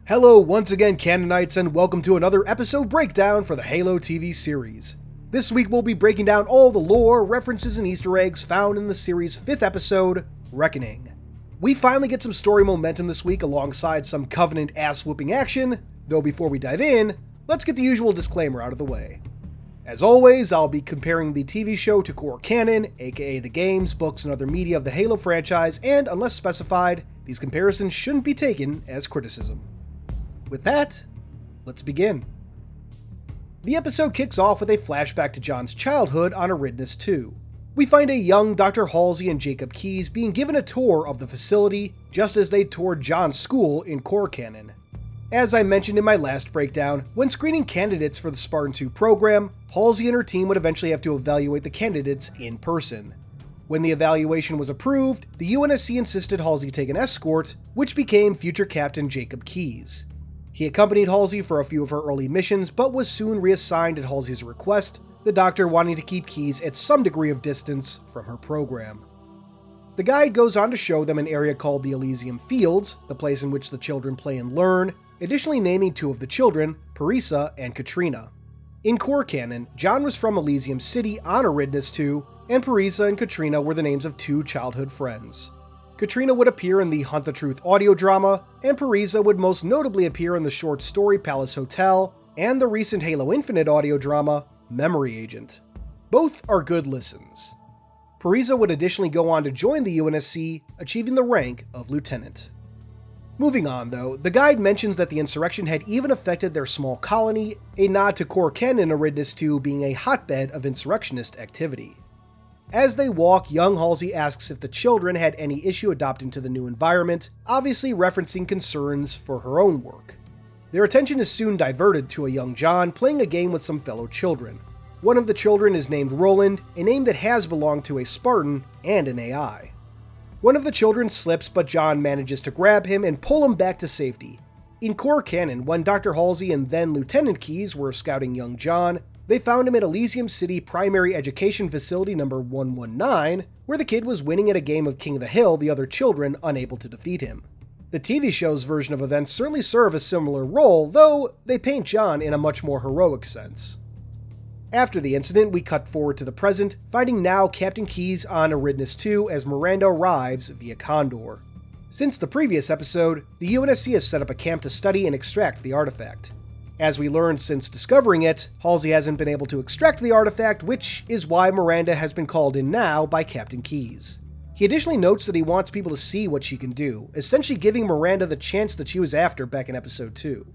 Hello once again, Canonites, and welcome to another episode breakdown for the Halo TV series. This week we'll be breaking down all the lore, references, and Easter eggs found in the series' 5th episode, Reckoning. We finally get some story momentum this week alongside some Covenant ass-whooping action, though before we dive in, let's get the usual disclaimer out of the way. As always, I'll be comparing the TV show to core canon, aka the games, books, and other media of the Halo franchise, and unless specified, these comparisons shouldn't be taken as criticism. With that, let's begin. The episode kicks off with a flashback to John's childhood on Aridness 2. We find a young Dr. Halsey and Jacob Keyes being given a tour of the facility just as they toured John's school in core canon. As I mentioned in my last breakdown, when screening candidates for the Spartan 2 program, Halsey and her team would eventually have to evaluate the candidates in person. When the evaluation was approved, the UNSC insisted Halsey take an escort, which became future Captain Jacob Keyes. He accompanied Halsey for a few of her early missions, but was soon reassigned at Halsey's request, the Doctor wanting to keep Keyes at some degree of distance from her program. The guide goes on to show them an area called the Elysium Fields, the place in which the children play and learn, additionally naming two of the children, Parisa and Katrina. In core canon, John was from Elysium City on Aridness 2, and Parisa and Katrina were the names of two childhood friends. Katrina would appear in the Hunt the Truth audio drama, and Parisa would most notably appear in the short story Palace Hotel and the recent Halo Infinite audio drama, Memory Agent. Both are good listens. Parisa would additionally go on to join the UNSC, achieving the rank of lieutenant. Moving on though, the guide mentions that the insurrection had even affected their small colony, a nod to core canon Aridness 2 being a hotbed of insurrectionist activity. As they walk, young Halsey asks if the children had any issue adapting to the new environment, obviously referencing concerns for her own work. Their attention is soon diverted to a young John playing a game with some fellow children. One of the children is named Roland, a name that has belonged to a Spartan and an AI. One of the children slips, but John manages to grab him and pull him back to safety. In core canon, when Dr. Halsey and then Lieutenant Keyes were scouting young John, they found him at Elysium City Primary Education Facility number 119, where the kid was winning at a game of King of the Hill, the other children unable to defeat him. The TV show's version of events certainly serve a similar role, though they paint John in a much more heroic sense. After the incident, we cut forward to the present, finding now Captain Keyes on Aridness 2 as Miranda arrives via Condor. Since the previous episode, the UNSC has set up a camp to study and extract the artifact. As we learned since discovering it, Halsey hasn't been able to extract the artifact, which is why Miranda has been called in now by Captain Keyes. He additionally notes that he wants people to see what she can do, essentially giving Miranda the chance that she was after back in episode 2.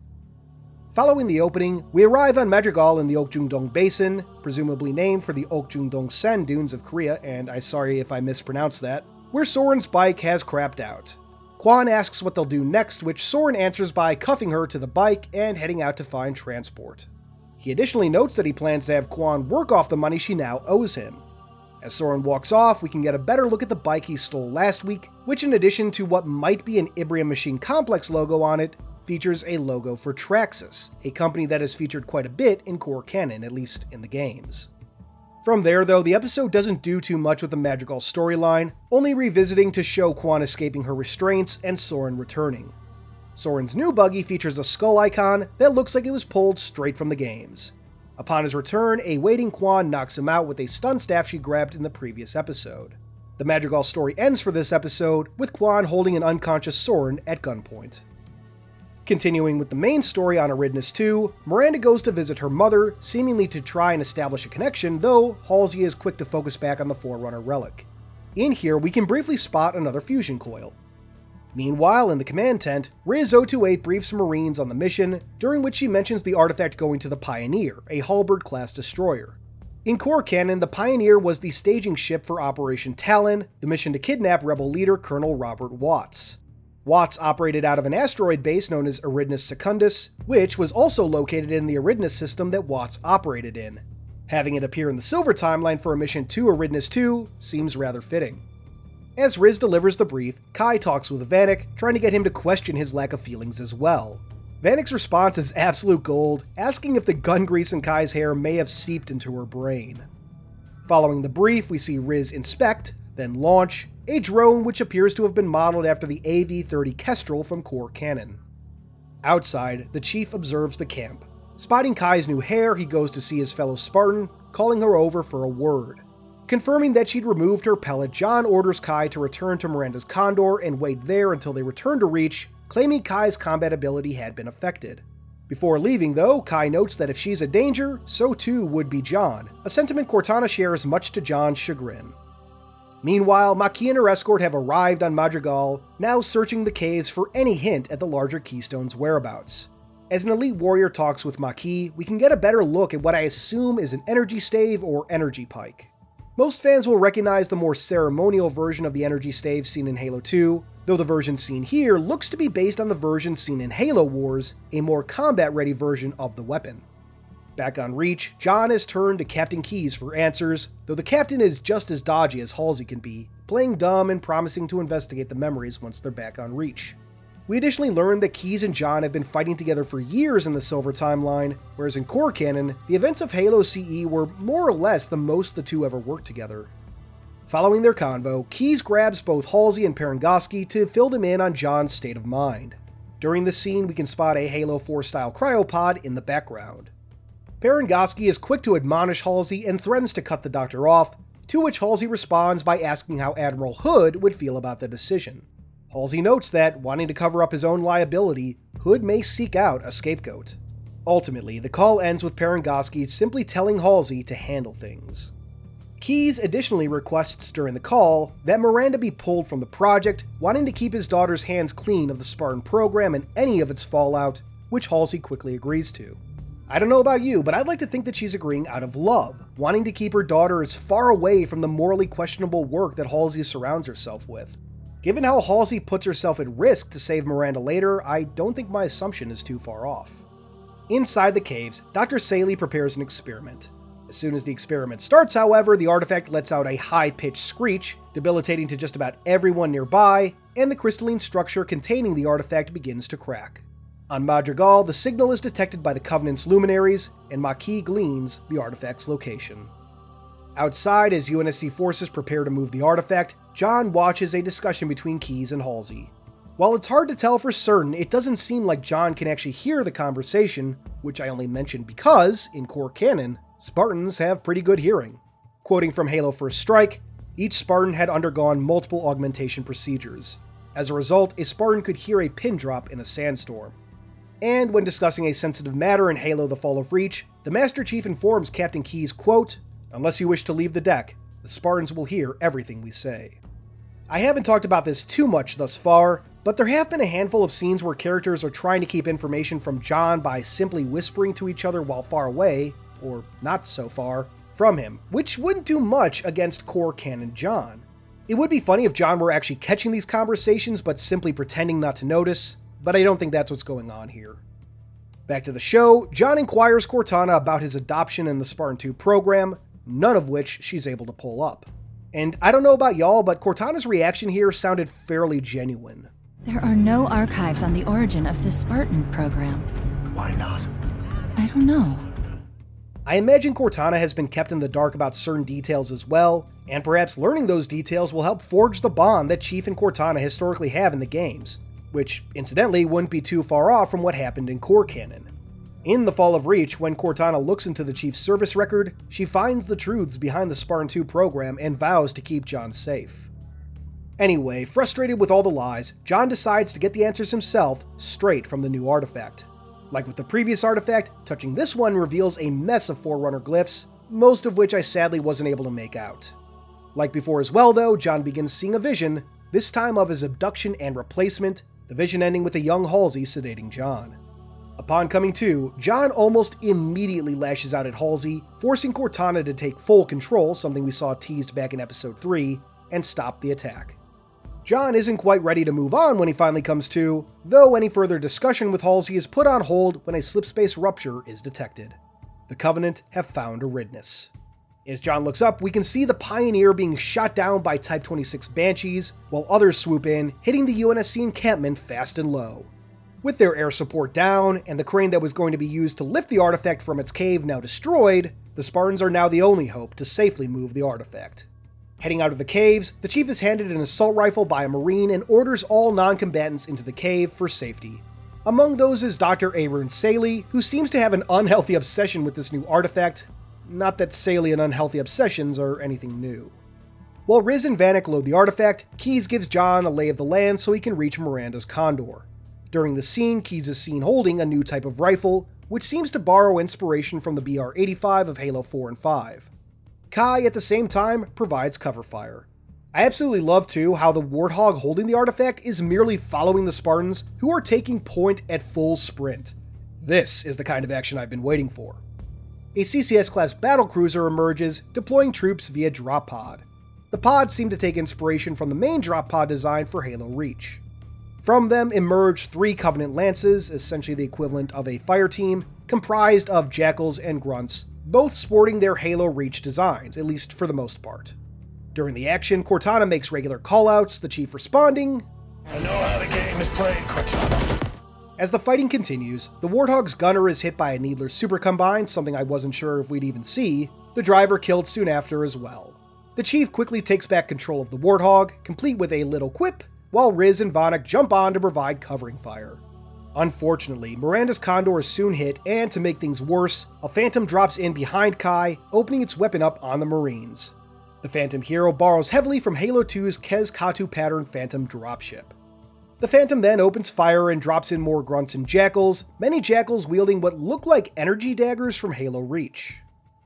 Following the opening, we arrive on Madrigal in the Okjungdong Basin, presumably named for the Okjungdong sand dunes of Korea, and I'm sorry if I mispronounced that, where Soren's bike has crapped out. Quan asks what they'll do next, which Soren answers by cuffing her to the bike and heading out to find transport. He additionally notes that he plans to have Quan work off the money she now owes him. As Soren walks off, we can get a better look at the bike he stole last week, which in addition to what might be an Ibrium Machine Complex logo on it, features a logo for Traxxas, a company that has featured quite a bit in core canon, at least in the games. From there, though, the episode doesn't do too much with the Madrigal storyline, only revisiting to show Quan escaping her restraints and Soren returning. Soren's new buggy features a skull icon that looks like it was pulled straight from the games. Upon his return, a waiting Quan knocks him out with a stun staff she grabbed in the previous episode. The Madrigal story ends for this episode, with Quan holding an unconscious Soren at gunpoint. Continuing with the main story on Aridness 2, Miranda goes to visit her mother, seemingly to try and establish a connection, though Halsey is quick to focus back on the Forerunner relic. In here, we can briefly spot another fusion coil. Meanwhile, in the command tent, Riz 028 briefs Marines on the mission, during which she mentions the artifact going to the Pioneer, a Halberd-class destroyer. In core canon, the Pioneer was the staging ship for Operation Talon, the mission to kidnap rebel leader Colonel Robert Watts. Watts operated out of an asteroid base known as Aridness Secundus, which was also located in the Aridness system that Watts operated in. Having it appear in the Silver timeline for a mission to Aridness 2 seems rather fitting. As Riz delivers the brief, Kai talks with Vanek, trying to get him to question his lack of feelings as well. Vanek's response is absolute gold, asking if the gun grease in Kai's hair may have seeped into her brain. Following the brief, we see Riz inspect, then launch, a drone which appears to have been modeled after the AV-30 Kestrel from core canon. Outside, the chief observes the camp. Spotting Kai's new hair, he goes to see his fellow Spartan, calling her over for a word. Confirming that she'd removed her pellet, John orders Kai to return to Miranda's Condor and wait there until they return to Reach, claiming Kai's combat ability had been affected. Before leaving though, Kai notes that if she's a danger, so too would be John, a sentiment Cortana shares much to John's chagrin. Meanwhile, Maki and her escort have arrived on Madrigal, now searching the caves for any hint at the larger Keystone's whereabouts. As an elite warrior talks with Maki, we can get a better look at what I assume is an energy stave or energy pike. Most fans will recognize the more ceremonial version of the energy stave seen in Halo 2, though the version seen here looks to be based on the version seen in Halo Wars, a more combat-ready version of the weapon. Back on Reach, John has turned to Captain Keyes for answers, though the captain is just as dodgy as Halsey can be, playing dumb and promising to investigate the memories once they're back on Reach. We additionally learned that Keyes and John have been fighting together for years in the Silver timeline, whereas in core canon, the events of Halo CE were more or less the most the two ever worked together. Following their convo, Keyes grabs both Halsey and Parangoski to fill them in on John's state of mind. During this scene, we can spot a Halo 4-style cryopod in the background. Parangoski is quick to admonish Halsey and threatens to cut the doctor off, to which Halsey responds by asking how Admiral Hood would feel about the decision. Halsey notes that, wanting to cover up his own liability, Hood may seek out a scapegoat. Ultimately, the call ends with Parangoski simply telling Halsey to handle things. Keyes additionally requests during the call that Miranda be pulled from the project, wanting to keep his daughter's hands clean of the Spartan program and any of its fallout, which Halsey quickly agrees to. I don't know about you, but I'd like to think that she's agreeing out of love, wanting to keep her daughter as far away from the morally questionable work that Halsey surrounds herself with. Given how Halsey puts herself at risk to save Miranda later, I don't think my assumption is too far off. Inside the caves, Dr. Saley prepares an experiment. As soon as the experiment starts, however, the artifact lets out a high-pitched screech, debilitating to just about everyone nearby, and the crystalline structure containing the artifact begins to crack. On Madrigal, the signal is detected by the Covenant's luminaries, and Maki gleans the artifact's location. Outside, as UNSC forces prepare to move the artifact, John watches a discussion between Keyes and Halsey. While it's hard to tell for certain, it doesn't seem like John can actually hear the conversation, which I only mention because, in core canon, Spartans have pretty good hearing. Quoting from Halo First Strike, each Spartan had undergone multiple augmentation procedures. As a result, a Spartan could hear a pin drop in a sandstorm. And when discussing a sensitive matter in Halo The Fall of Reach, the Master Chief informs Captain Keyes, quote, "Unless you wish to leave the deck, the Spartans will hear everything we say." I haven't talked about this too much thus far, but there have been a handful of scenes where characters are trying to keep information from John by simply whispering to each other while far away, or not so far, from him, which wouldn't do much against core canon John. It would be funny if John were actually catching these conversations but simply pretending not to notice, but I don't think that's what's going on here. Back to the show, John inquires Cortana about his adoption in the Spartan 2 program, none of which she's able to pull up. And I don't know about y'all, but Cortana's reaction here sounded fairly genuine. There are no archives on the origin of the Spartan program. Why not? I don't know. I imagine Cortana has been kept in the dark about certain details as well, and perhaps learning those details will help forge the bond that Chief and Cortana historically have in the games, which, incidentally, wouldn't be too far off from what happened in core canon. In The Fall of Reach, when Cortana looks into the Chief's service record, she finds the truths behind the Spartan 2 program and vows to keep John safe. Anyway, frustrated with all the lies, John decides to get the answers himself, straight from the new artifact. Like with the previous artifact, touching this one reveals a mess of Forerunner glyphs, most of which I sadly wasn't able to make out. Like before as well though, John begins seeing a vision, this time of his abduction and replacement, the vision ending with a young Halsey sedating John. Upon coming to, John almost immediately lashes out at Halsey, forcing Cortana to take full control, something we saw teased back in episode 3, and stop the attack. John isn't quite ready to move on when he finally comes to, though any further discussion with Halsey is put on hold when a slipspace rupture is detected. The Covenant have found Aridness. As John looks up, we can see the Pioneer being shot down by Type 26 Banshees, while others swoop in, hitting the UNSC encampment fast and low. With their air support down, and the crane that was going to be used to lift the artifact from its cave now destroyed, the Spartans are now the only hope to safely move the artifact. Heading out of the caves, the Chief is handed an assault rifle by a Marine and orders all non-combatants into the cave for safety. Among those is Dr. Aaron Saley, who seems to have an unhealthy obsession with this new artifact. Not that Saley and unhealthy obsessions are anything new. While Riz and Vanek load the artifact, Keyes gives John a lay of the land so he can reach Miranda's Condor. During the scene, Keyes is seen holding a new type of rifle, which seems to borrow inspiration from the BR-85 of Halo 4 and 5. Kai, at the same time, provides cover fire. I absolutely love, too, how the Warthog holding the artifact is merely following the Spartans, who are taking point at full sprint. This is the kind of action I've been waiting for. A CCS-class battlecruiser emerges, deploying troops via drop pod. The pods seem to take inspiration from the main drop pod design for Halo Reach. From them emerge 3 Covenant Lances, essentially the equivalent of a fire team, comprised of Jackals and Grunts, both sporting their Halo Reach designs, at least for the most part. During the action, Cortana makes regular callouts, the Chief responding, "I know how the game is played, Cortana." As the fighting continues, the Warthog's gunner is hit by a Needler Super Combine, something I wasn't sure if we'd even see, the driver killed soon after as well. The Chief quickly takes back control of the Warthog, complete with a little quip, while Riz and Vanek jump on to provide covering fire. Unfortunately, Miranda's Condor is soon hit, and to make things worse, a Phantom drops in behind Kai, opening its weapon up on the Marines. The Phantom hero borrows heavily from Halo 2's Kez-Katu pattern Phantom dropship. The Phantom then opens fire and drops in more Grunts and Jackals, many Jackals wielding what look like energy daggers from Halo Reach.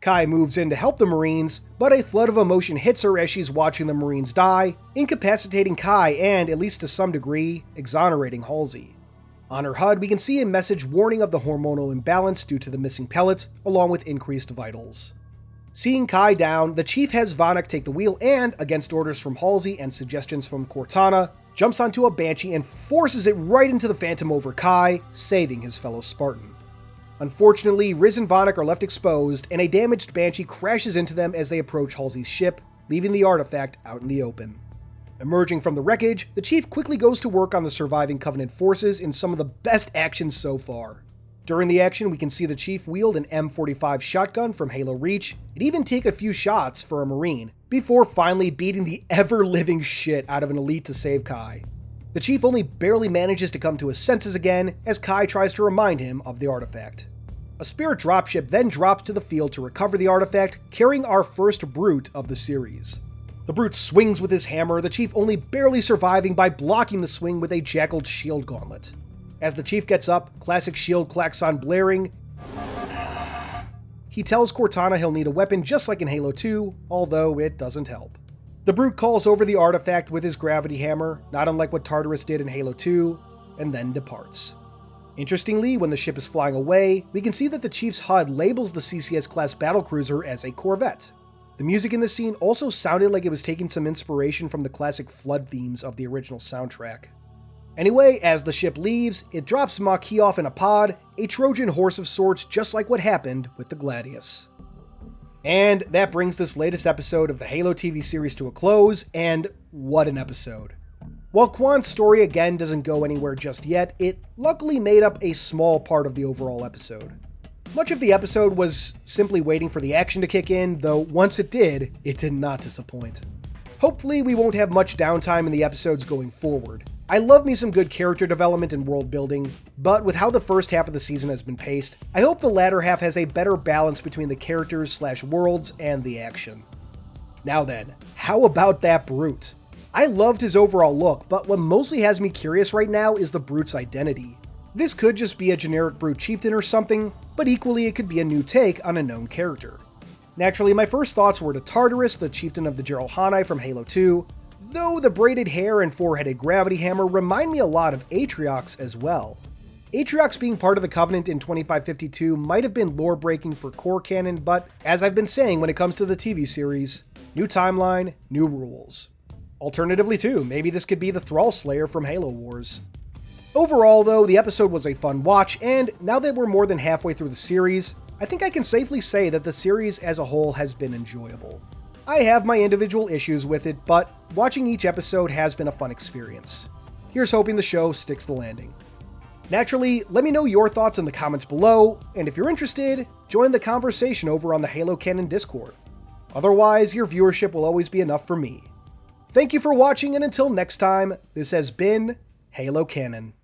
Kai moves in to help the Marines, but a flood of emotion hits her as she's watching the Marines die, incapacitating Kai and, at least to some degree, exonerating Halsey. On her HUD, we can see a message warning of the hormonal imbalance due to the missing pellet, along with increased vitals. Seeing Kai down, the Chief has Vanek take the wheel and, against orders from Halsey and suggestions from Cortana, jumps onto a Banshee and forces it right into the Phantom over Kai, saving his fellow Spartan. Unfortunately, Riz and Vanek are left exposed, and a damaged Banshee crashes into them as they approach Halsey's ship, leaving the artifact out in the open. Emerging from the wreckage, the Chief quickly goes to work on the surviving Covenant forces in some of the best action so far. During the action, we can see the Chief wield an M45 shotgun from Halo Reach, and even take a few shots for a Marine, before finally beating the ever-living shit out of an elite to save Kai. The Chief only barely manages to come to his senses again, as Kai tries to remind him of the artifact. A Spirit dropship then drops to the field to recover the artifact, carrying our first Brute of the series. The Brute swings with his hammer, the Chief only barely surviving by blocking the swing with a Jackaled shield gauntlet. As the Chief gets up, classic shield klaxon blaring, he tells Cortana he'll need a weapon just like in Halo 2, although it doesn't help. The Brute calls over the artifact with his gravity hammer, not unlike what Tartarus did in Halo 2, and then departs. Interestingly, when the ship is flying away, we can see that the Chief's HUD labels the CCS-class battlecruiser as a corvette. The music in this scene also sounded like it was taking some inspiration from the classic flood themes of the original soundtrack. Anyway, as the ship leaves, it drops Maquis off in a pod, a Trojan horse of sorts just like what happened with the Gladius. And that brings this latest episode of the Halo TV series to a close, and what an episode. While Quan's story again doesn't go anywhere just yet, it luckily made up a small part of the overall episode. Much of the episode was simply waiting for the action to kick in, though once it did not disappoint. Hopefully we won't have much downtime in the episodes going forward. I love me some good character development and world building, but with how the first half of the season has been paced, I hope the latter half has a better balance between the characters/worlds and the action. Now then, how about that Brute? I loved his overall look, but what mostly has me curious right now is the Brute's identity. This could just be a generic Brute chieftain or something, but equally it could be a new take on a known character. Naturally, my first thoughts were to Tartarus, the chieftain of the Geralhani from Halo 2, though the braided hair and four-headed gravity hammer remind me a lot of Atriox as well. Atriox being part of the Covenant in 2552 might have been lore-breaking for core canon, but as I've been saying when it comes to the TV series, new timeline, new rules. Alternatively too, maybe this could be the Thrall Slayer from Halo Wars. Overall though, the episode was a fun watch, and now that we're more than halfway through the series, I think I can safely say that the series as a whole has been enjoyable. I have my individual issues with it, but watching each episode has been a fun experience. Here's hoping the show sticks the landing. Naturally, let me know your thoughts in the comments below, and if you're interested, join the conversation over on the Halo Canon Discord. Otherwise, your viewership will always be enough for me. Thank you for watching, and until next time, this has been Halo Canon.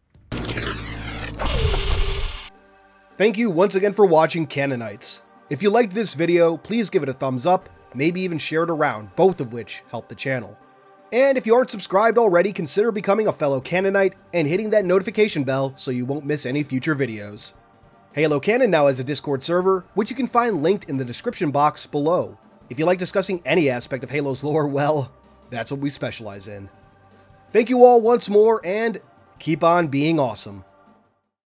Thank you once again for watching Canonites. If you liked this video, please give it a thumbs up, maybe even share it around, both of which help the channel. And if you aren't subscribed already, consider becoming a fellow Canonite and hitting that notification bell so you won't miss any future videos. Halo Canon now has a Discord server, which you can find linked in the description box below. If you like discussing any aspect of Halo's lore, well, that's what we specialize in. Thank you all once more, and keep on being awesome.